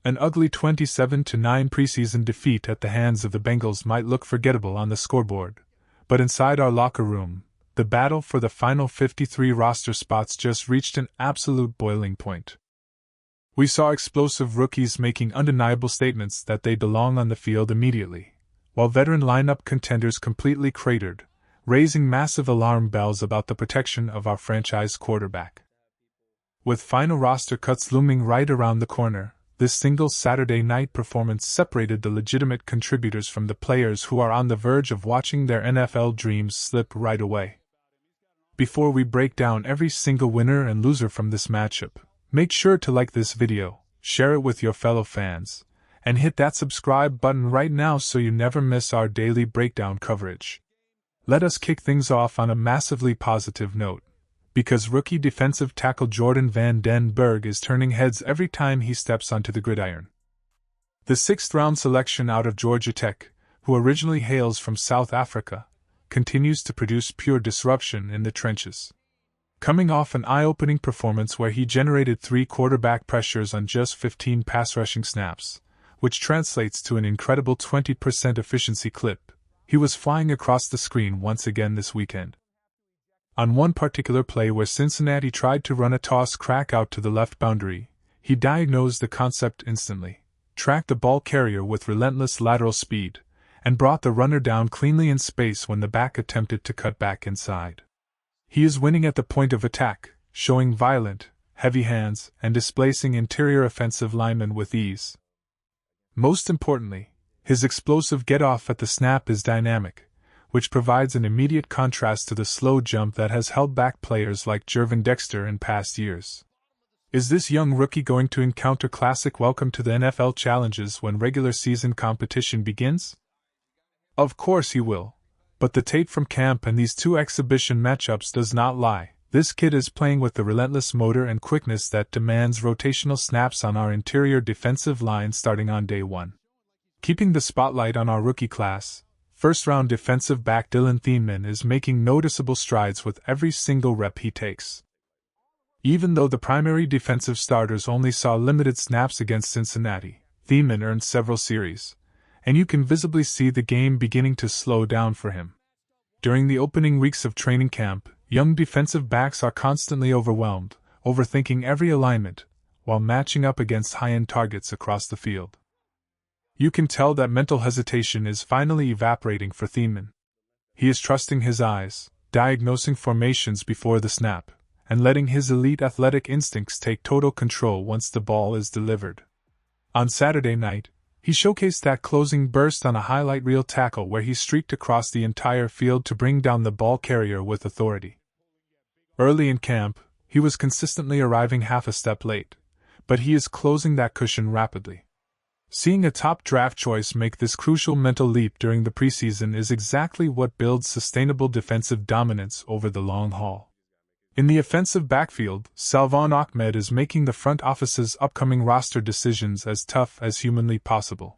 An ugly 27-9 preseason defeat at the hands of the Bengals might look forgettable on the scoreboard, but inside our locker room, the battle for the final 53 roster spots just reached an absolute boiling point. We saw explosive rookies making undeniable statements that they belong on the field immediately, while veteran lineup contenders completely cratered, raising massive alarm bells about the protection of our franchise quarterback. With final roster cuts looming right around the corner, this single Saturday night performance separated the legitimate contributors from the players who are on the verge of watching their NFL dreams slip right away. Before we break down every single winner and loser from this matchup, make sure to like this video, share it with your fellow fans, and hit that subscribe button right now so you never miss our daily breakdown coverage. Let us kick things off on a massively positive note, because rookie defensive tackle Jordan Van Den Berg is turning heads every time he steps onto the gridiron. The 6th-round selection out of Georgia Tech, who originally hails from South Africa, continues to produce pure disruption in the trenches. Coming off an eye-opening performance where he generated 3 quarterback pressures on just 15 pass-rushing snaps, which translates to an incredible 20% efficiency clip, he was flying across the screen once again this weekend. On one particular play where Cincinnati tried to run a toss crack out to the left boundary, he diagnosed the concept instantly, tracked the ball carrier with relentless lateral speed, and brought the runner down cleanly in space when the back attempted to cut back inside. He is winning at the point of attack, showing violent, heavy hands and displacing interior offensive linemen with ease. Most importantly, his explosive get-off at the snap is dynamic, which provides an immediate contrast to the slow jump that has held back players like Jervin Dexter in past years. Is this young rookie going to encounter classic welcome to the NFL challenges when regular season competition begins? Of course he will, but the tape from camp and these 2 exhibition matchups does not lie. This kid is playing with the relentless motor and quickness that demands rotational snaps on our interior defensive line starting on day 1. Keeping the spotlight on our rookie class, 1st-round defensive back Dylan Thiemann is making noticeable strides with every single rep he takes. Even though the primary defensive starters only saw limited snaps against Cincinnati, Thiemann earned several series, and you can visibly see the game beginning to slow down for him. During the opening weeks of training camp, young defensive backs are constantly overwhelmed, overthinking every alignment, while matching up against high-end targets across the field. You can tell that mental hesitation is finally evaporating for Thiemann. He is trusting his eyes, diagnosing formations before the snap, and letting his elite athletic instincts take total control once the ball is delivered. On Saturday night, he showcased that closing burst on a highlight reel tackle where he streaked across the entire field to bring down the ball carrier with authority. Early in camp, he was consistently arriving half a step late, but he is closing that cushion rapidly. Seeing a top draft choice make this crucial mental leap during the preseason is exactly what builds sustainable defensive dominance over the long haul. In the offensive backfield, Salvon Ahmed is making the front office's upcoming roster decisions as tough as humanly possible.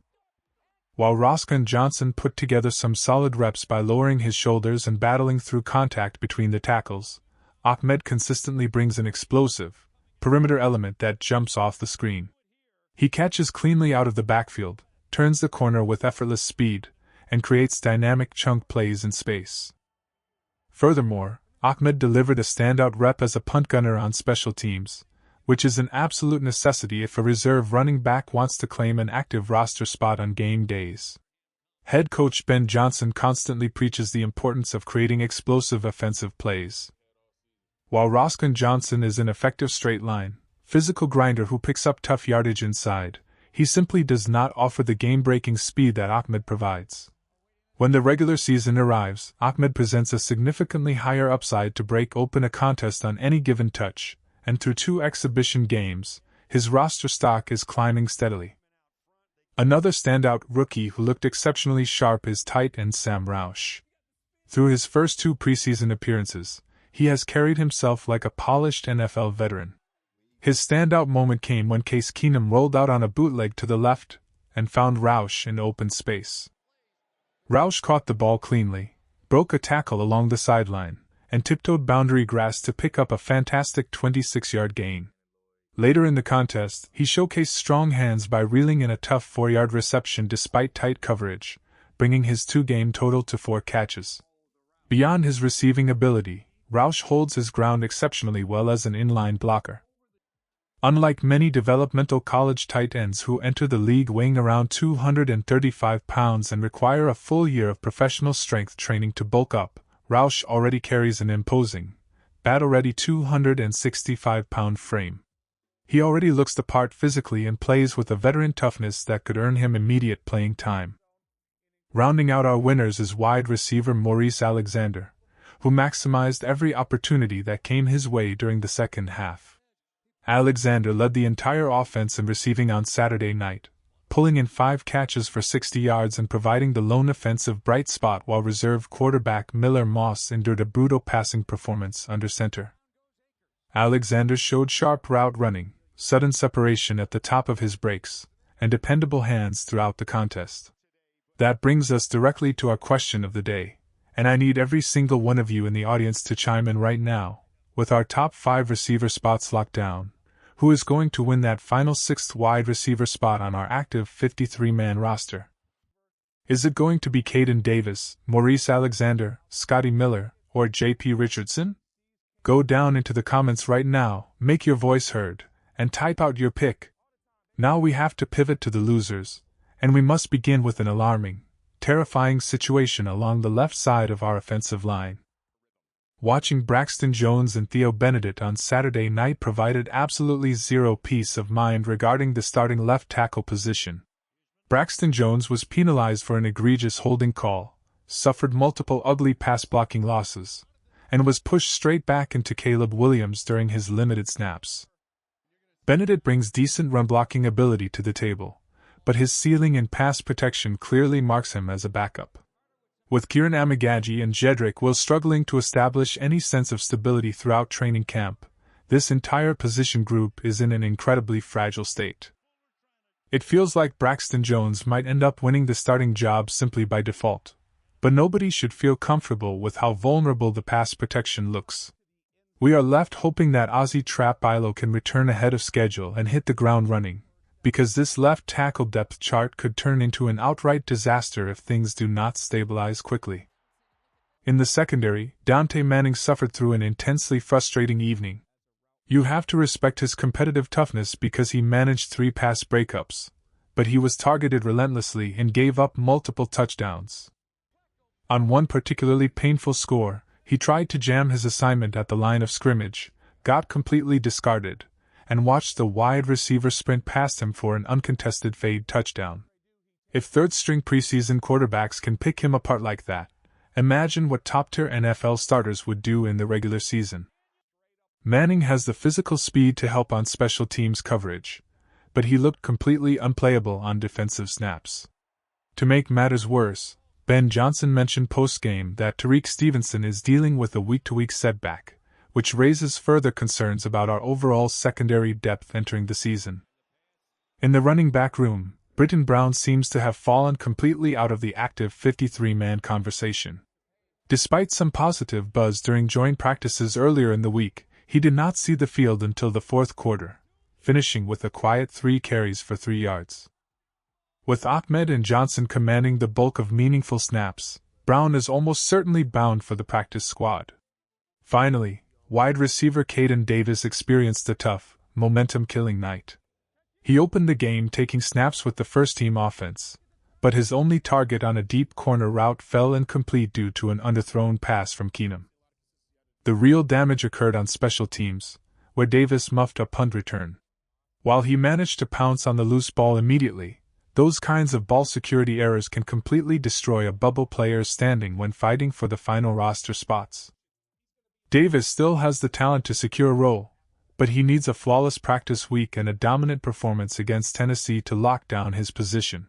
While Roscoe Johnson put together some solid reps by lowering his shoulders and battling through contact between the tackles, Ahmed consistently brings an explosive, perimeter element that jumps off the screen. He catches cleanly out of the backfield, turns the corner with effortless speed, and creates dynamic chunk plays in space. Furthermore, Ahmed delivered a standout rep as a punt gunner on special teams, which is an absolute necessity if a reserve running back wants to claim an active roster spot on game days. Head coach Ben Johnson constantly preaches the importance of creating explosive offensive plays. While Roscoe Johnson is an effective straight-line, physical grinder who picks up tough yardage inside, he simply does not offer the game-breaking speed that Ahmed provides. When the regular season arrives, Ahmed presents a significantly higher upside to break open a contest on any given touch, and through 2 exhibition games, his roster stock is climbing steadily. Another standout rookie who looked exceptionally sharp is tight end Sam Roush. Through his first 2 preseason appearances, he has carried himself like a polished NFL veteran. His standout moment came when Case Keenum rolled out on a bootleg to the left and found Roush in open space. Roush caught the ball cleanly, broke a tackle along the sideline, and tiptoed boundary grass to pick up a fantastic 26-yard gain. Later in the contest, he showcased strong hands by reeling in a tough 4-yard reception despite tight coverage, bringing his 2-game total to 4 catches. Beyond his receiving ability, Roush holds his ground exceptionally well as an inline blocker. Unlike many developmental college tight ends who enter the league weighing around 235 pounds and require a full year of professional strength training to bulk up, Roush already carries an imposing, battle-ready 265-pound frame. He already looks the part physically and plays with a veteran toughness that could earn him immediate playing time. Rounding out our winners is wide receiver Maurice Alexander, who maximized every opportunity that came his way during the second half. Alexander led the entire offense in receiving on Saturday night, pulling in 5 catches for 60 yards and providing the lone offensive bright spot while reserve quarterback Miller Moss endured a brutal passing performance under center. Alexander showed sharp route running, sudden separation at the top of his breaks, and dependable hands throughout the contest. That brings us directly to our question of the day, and I need every single one of you in the audience to chime in right now, with our top 5 receiver spots locked down. Who is going to win that final 6th wide receiver spot on our active 53-man roster? Is it going to be Caden Davis, Maurice Alexander, Scotty Miller, or J.P. Richardson? Go down into the comments right now, make your voice heard, and type out your pick. Now we have to pivot to the losers, and we must begin with an alarming, terrifying situation along the left side of our offensive line. Watching Braxton Jones and Theo Benedict on Saturday night provided absolutely zero peace of mind regarding the starting left tackle position. Braxton Jones was penalized for an egregious holding call, suffered multiple ugly pass-blocking losses, and was pushed straight back into Caleb Williams during his limited snaps. Benedict brings decent run-blocking ability to the table, but his ceiling in pass protection clearly marks him as a backup. With Kieran Amagaji and Jedrick Will struggling to establish any sense of stability throughout training camp, this entire position group is in an incredibly fragile state. It feels like Braxton Jones might end up winning the starting job simply by default, but nobody should feel comfortable with how vulnerable the pass protection looks. We are left hoping that Ozzie Trap-Ilo can return ahead of schedule and hit the ground running, because this left tackle depth chart could turn into an outright disaster if things do not stabilize quickly. In the secondary, Dante Manning suffered through an intensely frustrating evening. You have to respect his competitive toughness because he managed 3 pass breakups, but he was targeted relentlessly and gave up multiple touchdowns. On one particularly painful score, he tried to jam his assignment at the line of scrimmage, got completely discarded, and watched the wide receiver sprint past him for an uncontested fade touchdown. If third-string preseason quarterbacks can pick him apart like that, imagine what top-tier NFL starters would do in the regular season. Manning has the physical speed to help on special teams coverage, but he looked completely unplayable on defensive snaps. To make matters worse, Ben Johnson mentioned post-game that Tariq Stevenson is dealing with a week-to-week setback, which raises further concerns about our overall secondary depth entering the season. In the running back room, Britton Brown seems to have fallen completely out of the active 53-man conversation. Despite some positive buzz during joint practices earlier in the week, he did not see the field until the 4th quarter, finishing with a quiet 3 carries for 3 yards. With Ahmed and Johnson commanding the bulk of meaningful snaps, Brown is almost certainly bound for the practice squad. Finally, wide receiver Caden Davis experienced a tough, momentum-killing night. He opened the game taking snaps with the first-team offense, but his only target on a deep corner route fell incomplete due to an underthrown pass from Keenum. The real damage occurred on special teams, where Davis muffed a punt return. While he managed to pounce on the loose ball immediately, those kinds of ball security errors can completely destroy a bubble player's standing when fighting for the final roster spots. Davis still has the talent to secure a role, but he needs a flawless practice week and a dominant performance against Tennessee to lock down his position.